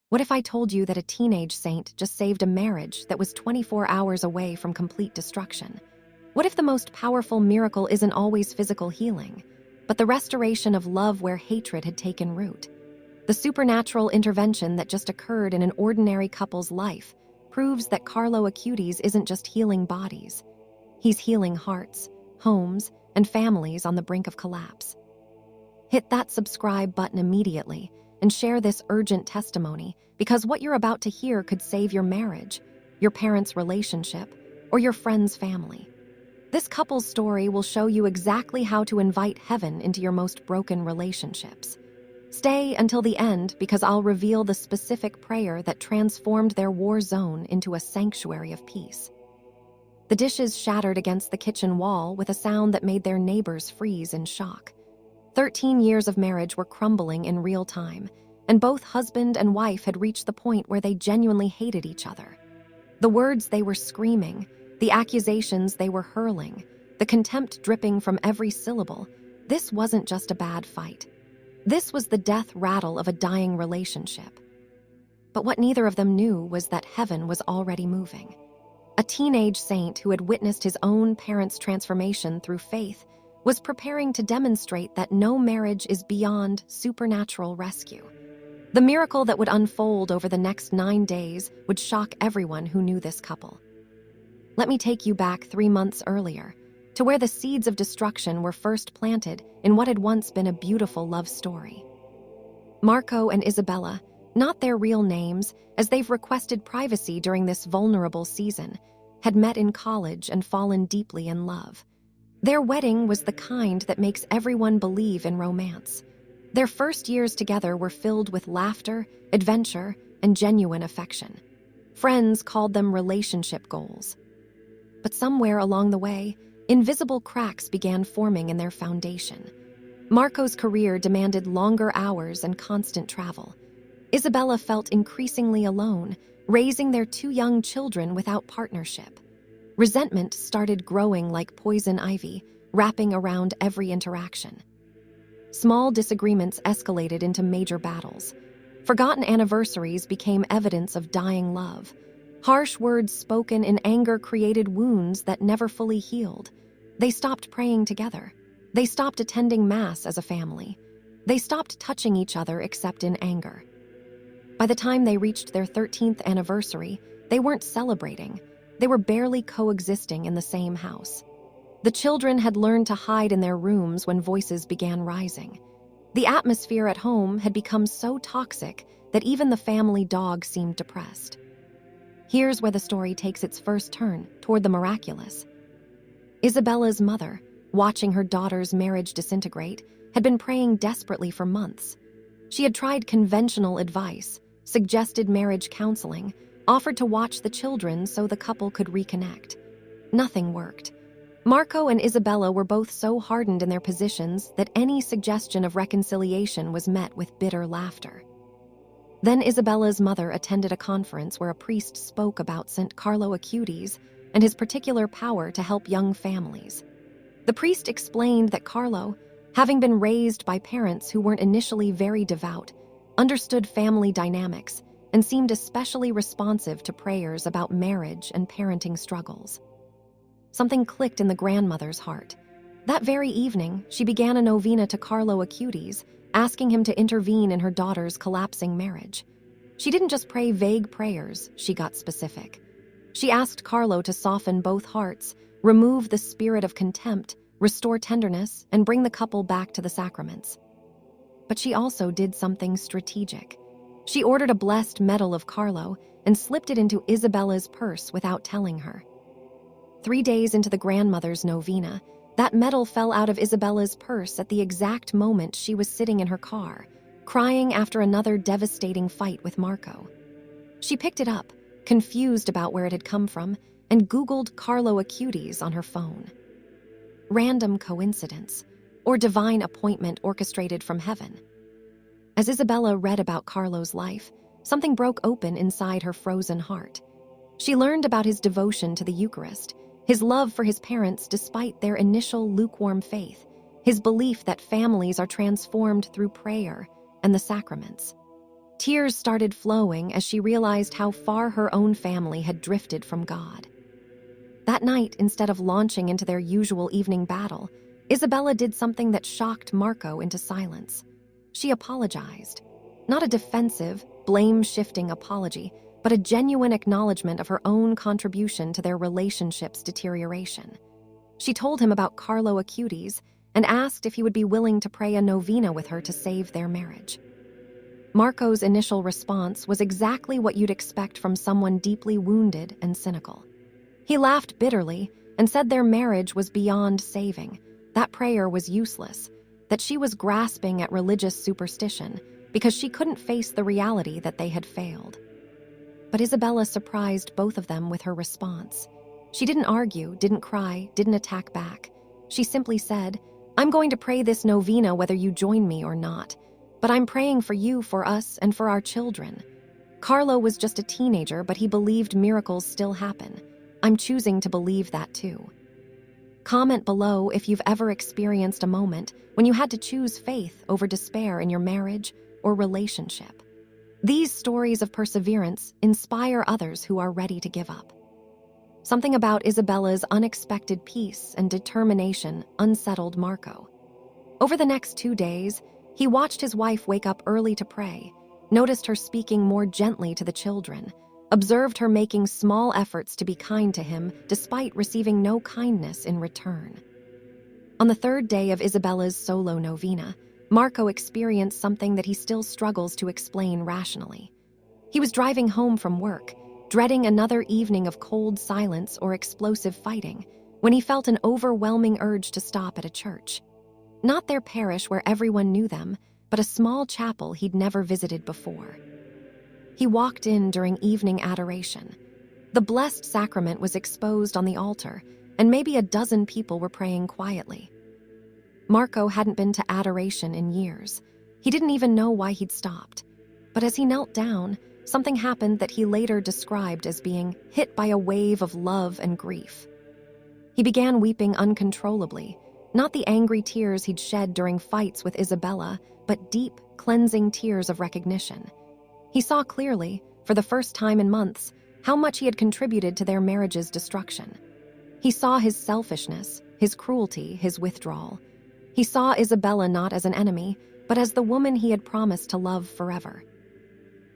What if I told you that a teenage saint just saved a marriage that was 24 hours away from complete destruction? What if the most powerful miracle isn't always physical healing, but the restoration of love where hatred had taken root? The supernatural intervention that just occurred in an ordinary couple's life proves that Carlo Acutis isn't just healing bodies. He's healing hearts, homes, and families on the brink of collapse. Hit that subscribe button immediately and share this urgent testimony, because what you're about to hear could save your marriage, your parents' relationship, or your friend's family. This couple's story will show you exactly how to invite heaven into your most broken relationships. Stay until the end, because I'll reveal the specific prayer that transformed their war zone into a sanctuary of peace. The dishes shattered against the kitchen wall with a sound that made their neighbors freeze in shock. 13 years of marriage were crumbling in real time, and both husband and wife had reached the point where they genuinely hated each other. The words they were screaming, the accusations they were hurling, the contempt dripping from every syllable, this wasn't just a bad fight. This was the death rattle of a dying relationship. But what neither of them knew was that heaven was already moving. A teenage saint who had witnessed his own parents' transformation through faith was preparing to demonstrate that no marriage is beyond supernatural rescue. The miracle that would unfold over the next 9 days would shock everyone who knew this couple. Let me take you back 3 months earlier, to where the seeds of destruction were first planted in what had once been a beautiful love story. Marco and Isabella, not their real names, as they've requested privacy during this vulnerable season, had met in college and fallen deeply in love. Their wedding was the kind that makes everyone believe in romance. Their first years together were filled with laughter, adventure, and genuine affection. Friends called them relationship goals. But somewhere along the way, invisible cracks began forming in their foundation. Marco's career demanded longer hours and constant travel. Isabella felt increasingly alone, raising their 2 young children without partnership. Resentment started growing like poison ivy, wrapping around every interaction. Small disagreements escalated into major battles. Forgotten anniversaries became evidence of dying love. Harsh words spoken in anger created wounds that never fully healed. They stopped praying together. They stopped attending Mass as a family. They stopped touching each other except in anger. By the time they reached their 13th anniversary, they weren't celebrating. They were barely coexisting in the same house. The children had learned to hide in their rooms when voices began rising. The atmosphere at home had become so toxic that even the family dog seemed depressed. Here's where the story takes its first turn toward the miraculous. Isabella's mother, watching her daughter's marriage disintegrate, had been praying desperately for months. She had tried conventional advice, suggested marriage counseling, offered to watch the children so the couple could reconnect. Nothing worked. Marco and Isabella were both so hardened in their positions that any suggestion of reconciliation was met with bitter laughter. Then Isabella's mother attended a conference where a priest spoke about St. Carlo Acutis and his particular power to help young families. The priest explained that Carlo, having been raised by parents who weren't initially very devout, understood family dynamics and seemed especially responsive to prayers about marriage and parenting struggles. Something clicked in the grandmother's heart. That very evening, she began a novena to Carlo Acutis, asking him to intervene in her daughter's collapsing marriage. She didn't just pray vague prayers, she got specific. She asked Carlo to soften both hearts, remove the spirit of contempt, restore tenderness, and bring the couple back to the sacraments. But she also did something strategic. She ordered a blessed medal of Carlo and slipped it into Isabella's purse without telling her. 3 days into the grandmother's novena, that medal fell out of Isabella's purse at the exact moment she was sitting in her car, crying after another devastating fight with Marco. She picked it up, confused about where it had come from, and Googled Carlo Acutis on her phone. Random coincidence, or divine appointment orchestrated from heaven? As Isabella read about Carlo's life, something broke open inside her frozen heart. She learned about his devotion to the Eucharist, his love for his parents despite their initial lukewarm faith, his belief that families are transformed through prayer and the sacraments. Tears started flowing as she realized how far her own family had drifted from God. That night, instead of launching into their usual evening battle, Isabella did something that shocked Marco into silence. She apologized. Not a defensive, blame-shifting apology, but a genuine acknowledgement of her own contribution to their relationship's deterioration. She told him about Carlo Acutis and asked if he would be willing to pray a novena with her to save their marriage. Marco's initial response was exactly what you'd expect from someone deeply wounded and cynical. He laughed bitterly and said their marriage was beyond saving, that prayer was useless, that she was grasping at religious superstition because she couldn't face the reality that they had failed. But Isabella surprised both of them with her response. She didn't argue, didn't cry, didn't attack back. She simply said, "I'm going to pray this novena whether you join me or not, but I'm praying for you, for us, and for our children. Carlo was just a teenager, but he believed miracles still happen. I'm choosing to believe that too." Comment below if you've ever experienced a moment when you had to choose faith over despair in your marriage or relationship. These stories of perseverance inspire others who are ready to give up. Something about Isabella's unexpected peace and determination unsettled Marco. Over the next 2 days, he watched his wife wake up early to pray, noticed her speaking more gently to the children, observed her making small efforts to be kind to him despite receiving no kindness in return. On the 3rd day of Isabella's solo novena, Marco experienced something that he still struggles to explain rationally. He was driving home from work, dreading another evening of cold silence or explosive fighting, when he felt an overwhelming urge to stop at a church. Not their parish where everyone knew them, but a small chapel he'd never visited before. He walked in during evening adoration. The Blessed Sacrament was exposed on the altar, and maybe a dozen people were praying quietly. Marco hadn't been to adoration in years. He didn't even know why he'd stopped. But as he knelt down, something happened that he later described as being hit by a wave of love and grief. He began weeping uncontrollably, not the angry tears he'd shed during fights with Isabella, but deep, cleansing tears of recognition. He saw clearly, for the first time in months, how much he had contributed to their marriage's destruction. He saw his selfishness, his cruelty, his withdrawal. He saw Isabella not as an enemy, but as the woman he had promised to love forever.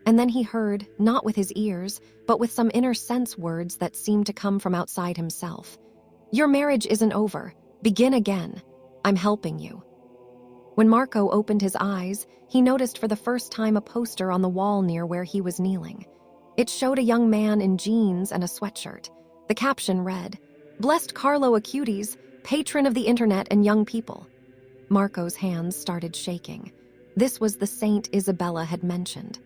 And then he heard, not with his ears, but with some inner sense words that seemed to come from outside himself. "Your marriage isn't over. Begin again. I'm helping you." When Marco opened his eyes, he noticed for the first time a poster on the wall near where he was kneeling. It showed a young man in jeans and a sweatshirt. The caption read, "Blessed Carlo Acutis, patron of the internet and young people." Marco's hands started shaking. This was the saint Isabella had mentioned.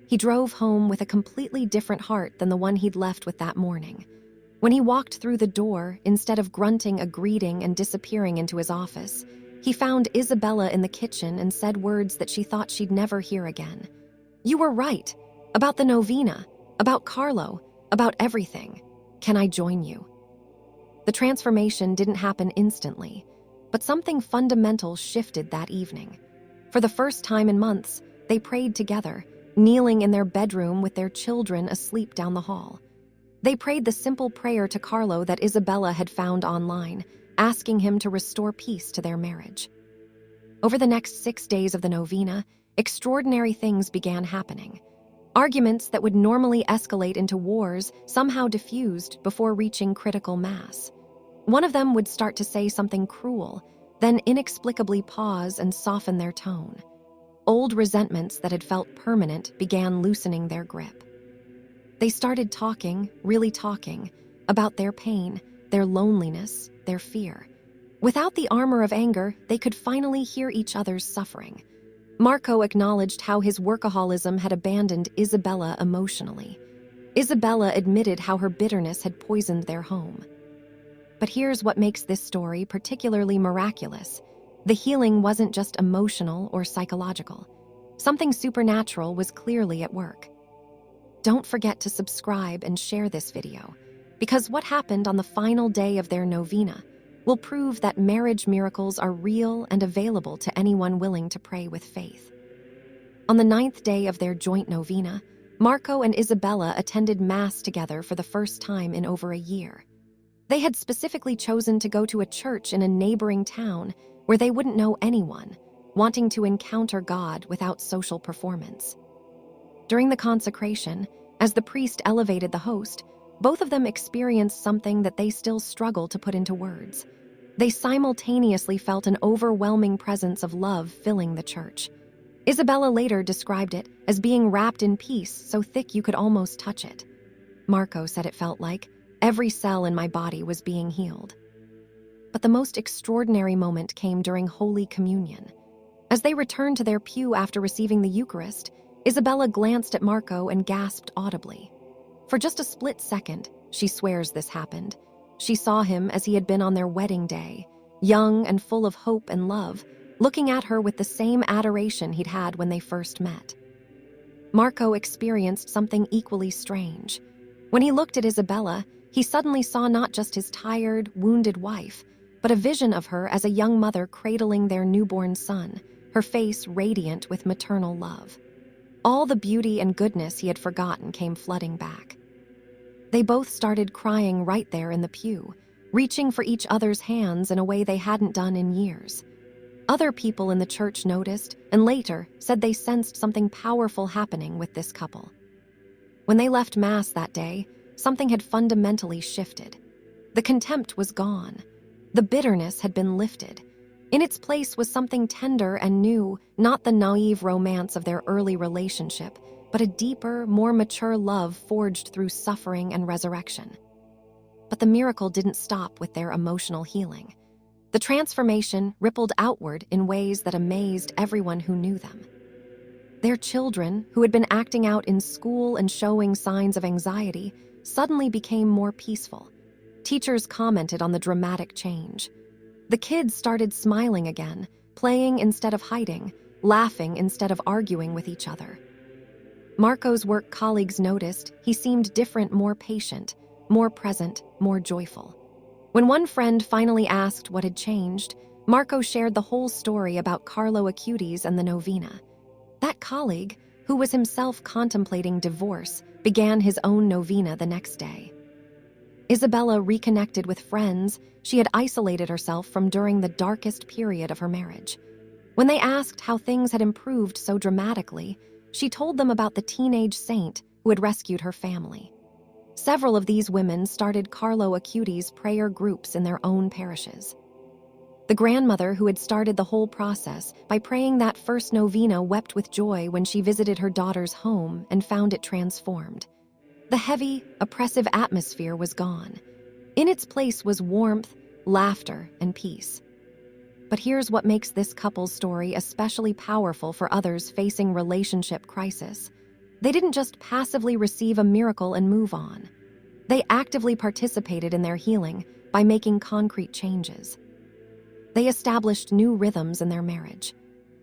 He drove home with a completely different heart than the one he'd left with that morning. When he walked through the door, instead of grunting a greeting and disappearing into his office, he found Isabella in the kitchen and said words that she thought she'd never hear again. "You were right. About the novena. About Carlo. About everything. Can I join you?" The transformation didn't happen instantly, but something fundamental shifted that evening. For the first time in months, they prayed together, kneeling in their bedroom with their children asleep down the hall. They prayed the simple prayer to Carlo that Isabella had found online, asking him to restore peace to their marriage. Over the next 6 days of the novena, extraordinary things began happening. Arguments that would normally escalate into wars somehow diffused before reaching critical mass. One of them would start to say something cruel, then inexplicably pause and soften their tone. Old resentments that had felt permanent began loosening their grip. They started talking, really talking, about their pain, their loneliness, their fear. Without the armor of anger, they could finally hear each other's suffering. Marco acknowledged how his workaholism had abandoned Isabella emotionally. Isabella admitted how her bitterness had poisoned their home. But here's what makes this story particularly miraculous. The healing wasn't just emotional or psychological. Something supernatural was clearly at work. Don't forget to subscribe and share this video, because what happened on the final day of their novena will prove that marriage miracles are real and available to anyone willing to pray with faith. On the 9th day of their joint novena, Marco and Isabella attended Mass together for the first time in over a year. They had specifically chosen to go to a church in a neighboring town where they wouldn't know anyone, wanting to encounter God without social performance. During the consecration, as the priest elevated the host, both of them experienced something that they still struggle to put into words. They simultaneously felt an overwhelming presence of love filling the church. Isabella later described it as being wrapped in peace so thick you could almost touch it. Marco said it felt like every cell in my body was being healed. But the most extraordinary moment came during Holy Communion. As they returned to their pew after receiving the Eucharist, Isabella glanced at Marco and gasped audibly. For just a split second, she swears this happened. She saw him as he had been on their wedding day, young and full of hope and love, looking at her with the same adoration he'd had when they first met. Marco experienced something equally strange. When he looked at Isabella, he suddenly saw not just his tired, wounded wife, but a vision of her as a young mother cradling their newborn son, her face radiant with maternal love. All the beauty and goodness he had forgotten came flooding back. They both started crying right there in the pew, reaching for each other's hands in a way they hadn't done in years. Other people in the church noticed and later said they sensed something powerful happening with this couple. When they left Mass that day, something had fundamentally shifted. The contempt was gone. The bitterness had been lifted. In its place was something tender and new, not the naive romance of their early relationship, but a deeper, more mature love forged through suffering and resurrection. But the miracle didn't stop with their emotional healing. The transformation rippled outward in ways that amazed everyone who knew them. Their children, who had been acting out in school and showing signs of anxiety, suddenly became more peaceful. Teachers commented on the dramatic change. The kids started smiling again, playing instead of hiding, laughing instead of arguing with each other. Marco's work colleagues noticed he seemed different, more patient, more present, more joyful. When one friend finally asked what had changed, Marco shared the whole story about Carlo Acutis and the novena. That colleague, who was himself contemplating divorce, began his own novena the next day. Isabella reconnected with friends she had isolated herself from during the darkest period of her marriage. When they asked how things had improved so dramatically, she told them about the teenage saint who had rescued her family. Several of these women started Carlo Acutis prayer groups in their own parishes. The grandmother who had started the whole process by praying that first novena wept with joy when she visited her daughter's home and found it transformed. The heavy, oppressive atmosphere was gone. In its place was warmth, laughter, and peace. But here's what makes this couple's story especially powerful for others facing relationship crisis. They didn't just passively receive a miracle and move on. They actively participated in their healing by making concrete changes. They established new rhythms in their marriage.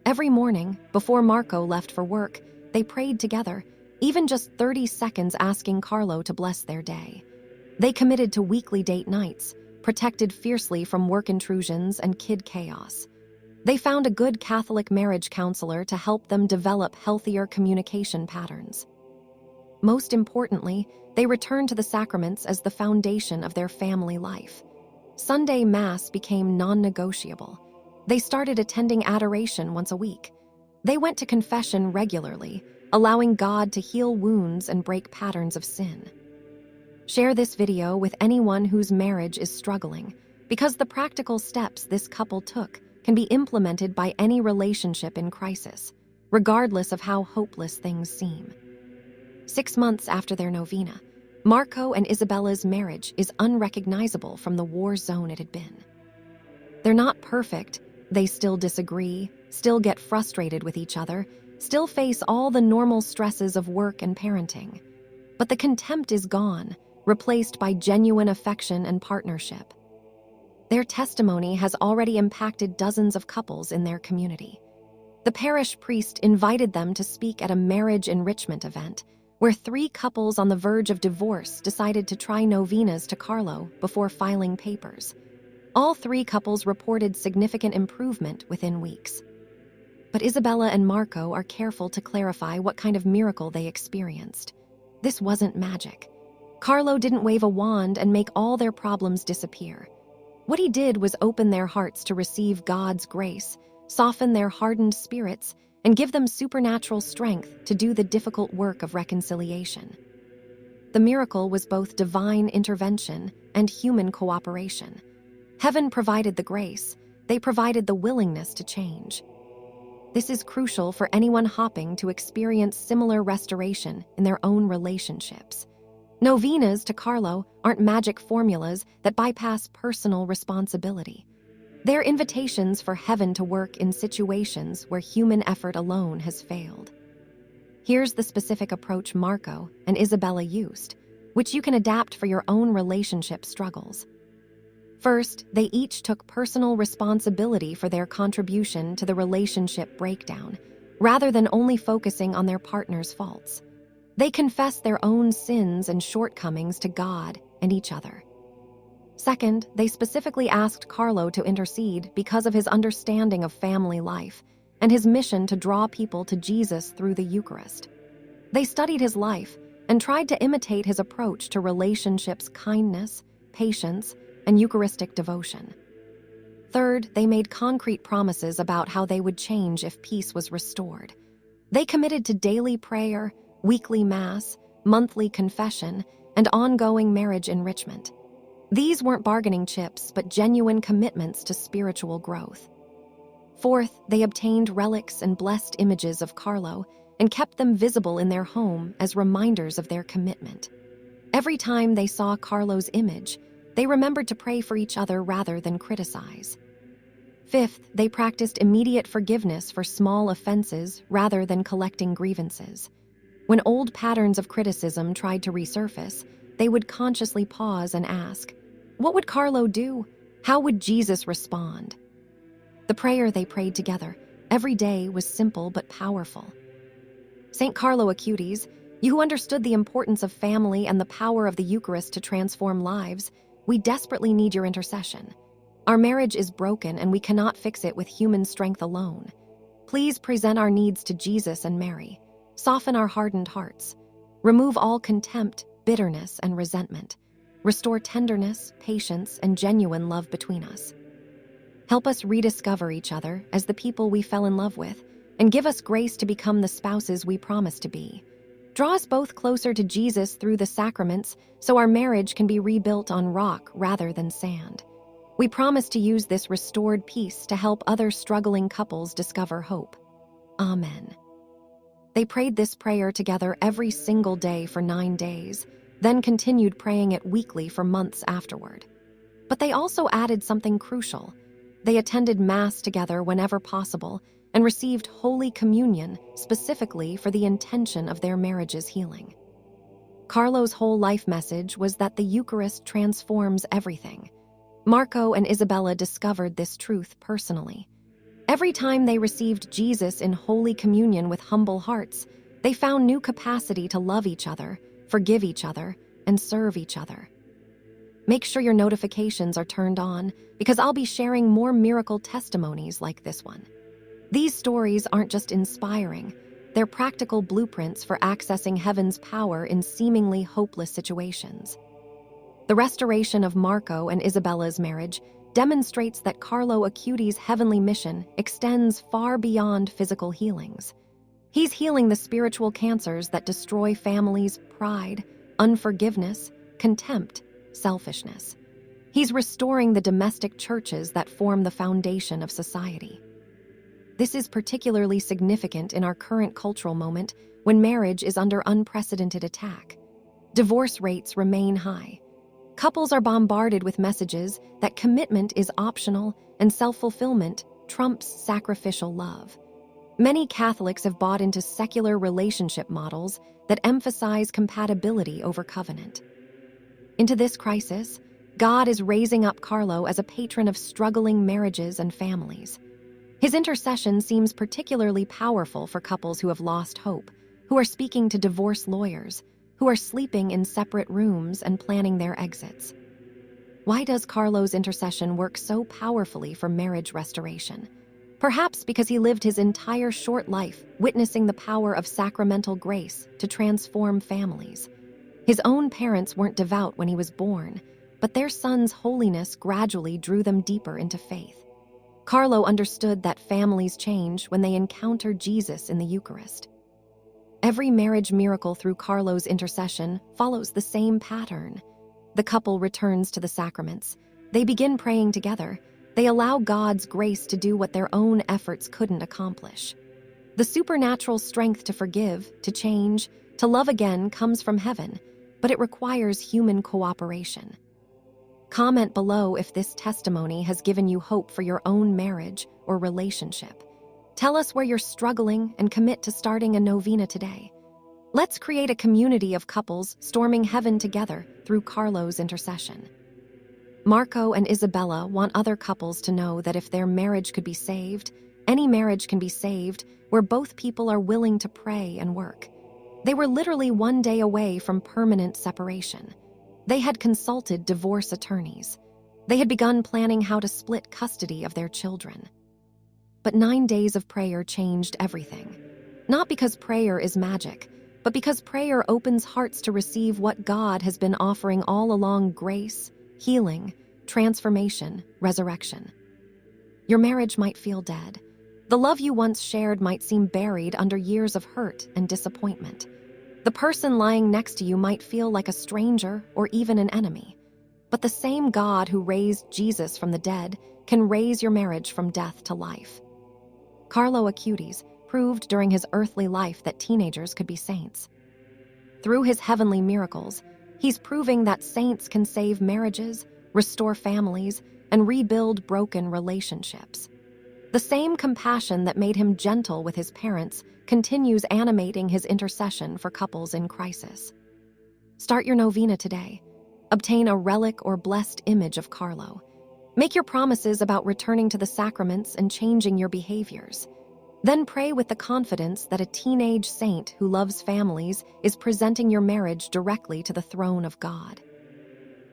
Every morning, before Marco left for work, they prayed together, even just 30 seconds asking Carlo to bless their day. They committed to weekly date nights, protected fiercely from work intrusions and kid chaos. They found a good Catholic marriage counselor to help them develop healthier communication patterns. Most importantly, they returned to the sacraments as the foundation of their family life. Sunday Mass became non-negotiable. They started attending adoration once a week. They went to confession regularly, allowing God to heal wounds and break patterns of sin. Share this video with anyone whose marriage is struggling, because the practical steps this couple took can be implemented by any relationship in crisis, regardless of how hopeless things seem. 6 months after their novena, Marco and Isabella's marriage is unrecognizable from the war zone it had been. They're not perfect. They still disagree, still get frustrated with each other, still face all the normal stresses of work and parenting. But the contempt is gone, replaced by genuine affection and partnership. Their testimony has already impacted dozens of couples in their community. The parish priest invited them to speak at a marriage enrichment event, where 3 couples on the verge of divorce decided to try novenas to Carlo before filing papers. All 3 couples reported significant improvement within weeks. But Isabella and Marco are careful to clarify what kind of miracle they experienced. This wasn't magic. Carlo didn't wave a wand and make all their problems disappear. What he did was open their hearts to receive God's grace, soften their hardened spirits, and give them supernatural strength to do the difficult work of reconciliation. The miracle was both divine intervention and human cooperation. Heaven provided the grace, they provided the willingness to change. This is crucial for anyone hoping to experience similar restoration in their own relationships. Novenas to Carlo aren't magic formulas that bypass personal responsibility. They're invitations for heaven to work in situations where human effort alone has failed. Here's the specific approach Marco and Isabella used, which you can adapt for your own relationship struggles. First, they each took personal responsibility for their contribution to the relationship breakdown, rather than only focusing on their partner's faults. They confessed their own sins and shortcomings to God and each other. Second, they specifically asked Carlo to intercede because of his understanding of family life and his mission to draw people to Jesus through the Eucharist. They studied his life and tried to imitate his approach to relationships' kindness, patience, and Eucharistic devotion. Third, they made concrete promises about how they would change if peace was restored. They committed to daily prayer, weekly mass, monthly confession, and ongoing marriage enrichment. These weren't bargaining chips, but genuine commitments to spiritual growth. Fourth, they obtained relics and blessed images of Carlo and kept them visible in their home as reminders of their commitment. Every time they saw Carlo's image, they remembered to pray for each other rather than criticize. Fifth, they practiced immediate forgiveness for small offenses rather than collecting grievances. When old patterns of criticism tried to resurface, they would consciously pause and ask, "What would Carlo do? How would Jesus respond?" The prayer they prayed together every day was simple but powerful. St. Carlo Acutis, you who understood the importance of family and the power of the Eucharist to transform lives, we desperately need your intercession. Our marriage is broken and we cannot fix it with human strength alone. Please present our needs to Jesus and Mary. Soften our hardened hearts. Remove all contempt, bitterness, and resentment. Restore tenderness, patience, and genuine love between us. Help us rediscover each other as the people we fell in love with, and give us grace to become the spouses we promised to be. Draw us both closer to Jesus through the sacraments so our marriage can be rebuilt on rock rather than sand. We promise to use this restored peace to help other struggling couples discover hope. Amen. They prayed this prayer together every single day for 9 days, then continued praying it weekly for months afterward. But they also added something crucial. They attended Mass together whenever possible and received Holy Communion specifically for the intention of their marriage's healing. Carlo's whole life message was that the Eucharist transforms everything. Marco and Isabella discovered this truth personally. Every time they received Jesus in Holy Communion with humble hearts, they found new capacity to love each other, forgive each other, and serve each other. Make sure your notifications are turned on because I'll be sharing more miracle testimonies like this one. These stories aren't just inspiring, they're practical blueprints for accessing heaven's power in seemingly hopeless situations. The restoration of Marco and Isabella's marriage demonstrates that Carlo Acutis' heavenly mission extends far beyond physical healings. He's healing the spiritual cancers that destroy families' pride, unforgiveness, contempt, selfishness. He's restoring the domestic churches that form the foundation of society. This is particularly significant in our current cultural moment when marriage is under unprecedented attack. Divorce rates remain high. Couples are bombarded with messages that commitment is optional and self-fulfillment trumps sacrificial love. Many Catholics have bought into secular relationship models that emphasize compatibility over covenant. Into this crisis, God is raising up Carlo as a patron of struggling marriages and families. His intercession seems particularly powerful for couples who have lost hope, who are speaking to divorce lawyers, who are sleeping in separate rooms and planning their exits. Why does Carlo's intercession work so powerfully for marriage restoration? Perhaps because he lived his entire short life witnessing the power of sacramental grace to transform families. His own parents weren't devout when he was born, but their son's holiness gradually drew them deeper into faith. Carlo understood that families change when they encounter Jesus in the Eucharist. Every marriage miracle through Carlo's intercession follows the same pattern. The couple returns to the sacraments. They begin praying together. They allow God's grace to do what their own efforts couldn't accomplish. The supernatural strength to forgive, to change, to love again comes from heaven, but it requires human cooperation. Comment below if this testimony has given you hope for your own marriage or relationship. Tell us where you're struggling and commit to starting a novena today. Let's create a community of couples storming heaven together through Carlo's intercession. Marco and Isabella want other couples to know that if their marriage could be saved, any marriage can be saved where both people are willing to pray and work. They were literally one day away from permanent separation. They had consulted divorce attorneys. They had begun planning how to split custody of their children. But 9 days of prayer changed everything. Not because prayer is magic, but because prayer opens hearts to receive what God has been offering all along: grace, healing, transformation, resurrection. Your marriage might feel dead. The love you once shared might seem buried under years of hurt and disappointment. The person lying next to you might feel like a stranger or even an enemy. But the same God who raised Jesus from the dead can raise your marriage from death to life. Carlo Acutis proved during his earthly life that teenagers could be saints. Through his heavenly miracles, he's proving that saints can save marriages, restore families, and rebuild broken relationships. The same compassion that made him gentle with his parents continues animating his intercession for couples in crisis. Start your novena today. Obtain a relic or blessed image of Carlo. Make your promises about returning to the sacraments and changing your behaviors. Then pray with the confidence that a teenage saint who loves families is presenting your marriage directly to the throne of God.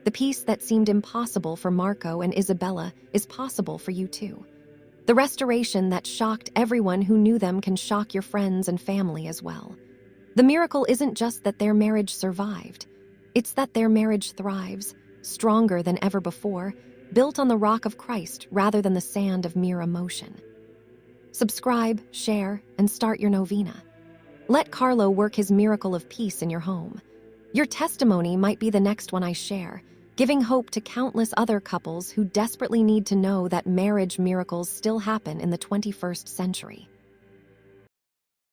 The peace that seemed impossible for Marco and Isabella is possible for you too. The restoration that shocked everyone who knew them can shock your friends and family as well. The miracle isn't just that their marriage survived. It's that their marriage thrives, stronger than ever before, built on the rock of Christ rather than the sand of mere emotion. Subscribe, share, and start your novena. Let Carlo work his miracle of peace in your home. Your testimony might be the next one I share, giving hope to countless other couples who desperately need to know that marriage miracles still happen in the 21st century.